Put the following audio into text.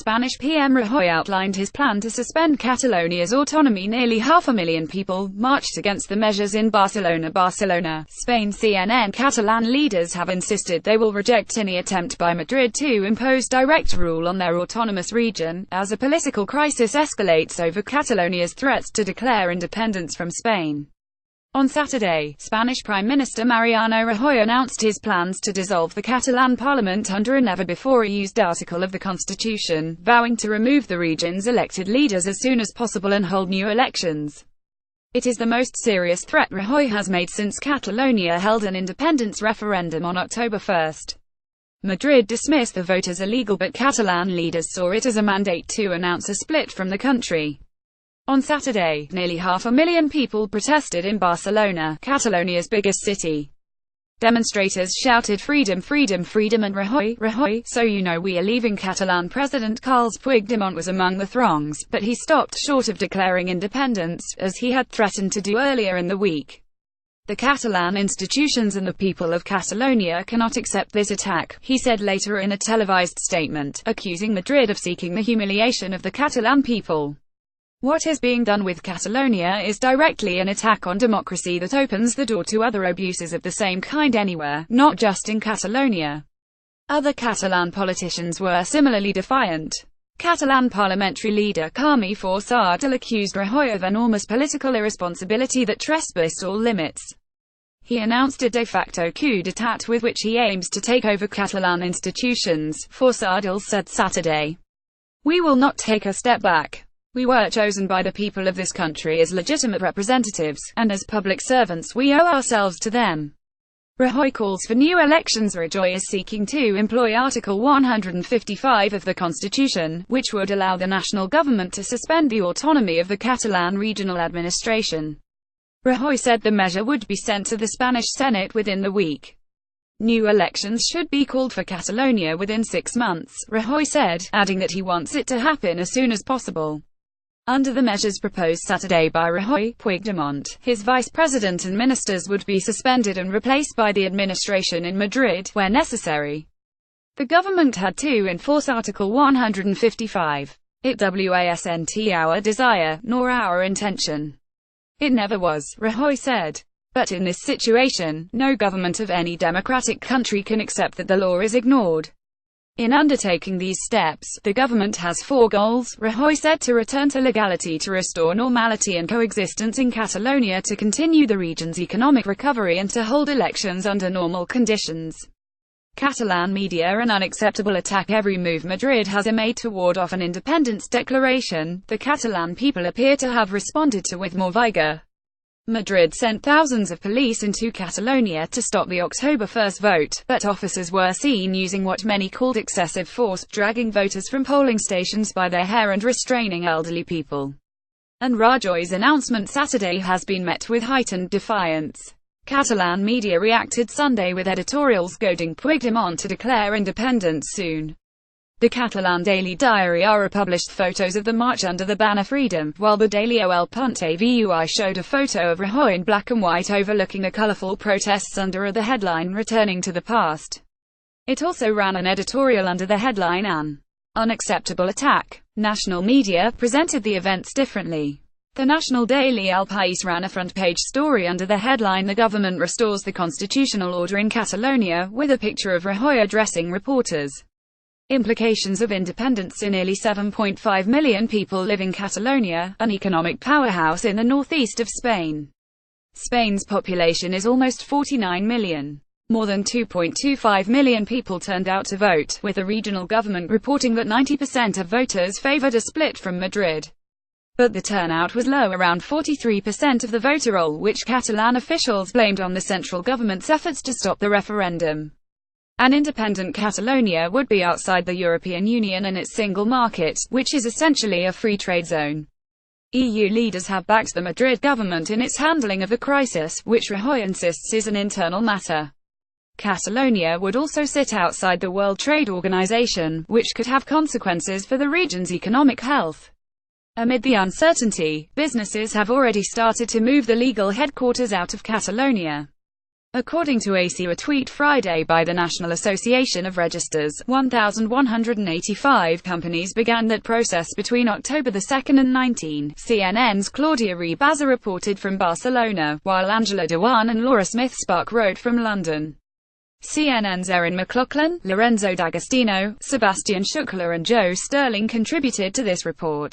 Spanish PM Rajoy outlined his plan to suspend Catalonia's autonomy. Nearly 500,000 people marched against the measures in Barcelona, Spain. CNN Catalan leaders have insisted they will reject any attempt by Madrid to impose direct rule on their autonomous region, as a political crisis escalates over Catalonia's threats to declare independence from Spain. On Saturday, Spanish Prime Minister Mariano Rajoy announced his plans to dissolve the Catalan parliament under a never-before-used article of the constitution, vowing to remove the region's elected leaders as soon as possible and hold new elections. It is the most serious threat Rajoy has made since Catalonia held an independence referendum on October 1. Madrid dismissed the vote as illegal, but Catalan leaders saw it as a mandate to announce a split from the country. On Saturday, nearly 500,000 people protested in Barcelona, Catalonia's biggest city. Demonstrators shouted "Freedom, freedom, freedom" and "Rajoy, Rajoy, so you know we are leaving." Catalan President Carles Puigdemont was among the throngs, but he stopped short of declaring independence, as he had threatened to do earlier in the week. "The Catalan institutions and the people of Catalonia cannot accept this attack," he said later in a televised statement, accusing Madrid of seeking the humiliation of the Catalan people. "What is being done with Catalonia is directly an attack on democracy that opens the door to other abuses of the same kind anywhere, not just in Catalonia." Other Catalan politicians were similarly defiant. Catalan parliamentary leader Carme Forcadell accused Rajoy of enormous political irresponsibility that trespassed all limits. He announced a de facto coup d'état with which he aims to take over Catalan institutions, Forcadell said Saturday. "We will not take a step back. We were chosen by the people of this country as legitimate representatives, and as public servants we owe ourselves to them." Rajoy calls for new elections. Rajoy is seeking to employ Article 155 of the Constitution, which would allow the national government to suspend the autonomy of the Catalan regional administration. Rajoy said the measure would be sent to the Spanish Senate within the week. New elections should be called for Catalonia within 6 months, Rajoy said, adding that he wants it to happen as soon as possible. Under the measures proposed Saturday by Rajoy, Puigdemont, his vice president and ministers would be suspended and replaced by the administration in Madrid, where necessary. The government had to enforce Article 155. "It wasn't our desire, nor our intention. It never was," Rajoy said. "But in this situation, no government of any democratic country can accept that the law is ignored. In undertaking these steps, the government has 4 goals," Rajoy said: to return to legality, to restore normality and coexistence in Catalonia, to continue the region's economic recovery, and to hold elections under normal conditions. Catalan media: an unacceptable attack. Every move Madrid has made to ward off an independence declaration, the Catalan people appear to have responded to with more vigor. Madrid sent thousands of police into Catalonia to stop the October 1 vote, but officers were seen using what many called excessive force, dragging voters from polling stations by their hair and restraining elderly people. And Rajoy's announcement Saturday has been met with heightened defiance. Catalan media reacted Sunday with editorials goading Puigdemont to declare independence soon. The Catalan daily Diari Ara published photos of the march under the banner "Freedom," while the daily El.Avui showed a photo of Rajoy in black and white overlooking the colourful protests under the headline "Returning to the Past." It also ran an editorial under the headline "An Unacceptable Attack." National media presented the events differently. The national daily El País ran a front-page story under the headline "The Government Restores the Constitutional Order in Catalonia," with a picture of Rajoy addressing reporters. Implications of independence. Nearly 7.5 million people live in Catalonia, an economic powerhouse in the northeast of Spain. Spain's population is almost 49 million. More than 2.25 million people turned out to vote, with the regional government reporting that 90% of voters favored a split from Madrid. But the turnout was low, around 43% of the voter roll, which Catalan officials blamed on the central government's efforts to stop the referendum. An independent Catalonia would be outside the European Union and its single market, which is essentially a free trade zone. EU leaders have backed the Madrid government in its handling of the crisis, which Rajoy insists is an internal matter. Catalonia would also sit outside the World Trade Organization, which could have consequences for the region's economic health. Amid the uncertainty, businesses have already started to move the legal headquarters out of Catalonia. According to a tweet Friday by the National Association of Registers, 1,185 companies began that process between October 2 and 19. CNN's Claudia Rebaza reported from Barcelona, while Angela Dewan and Laura Smith-Spark wrote from London. CNN's Erin McLaughlin, Lorenzo D'Agostino, Sebastian Schuckler and Joe Sterling contributed to this report.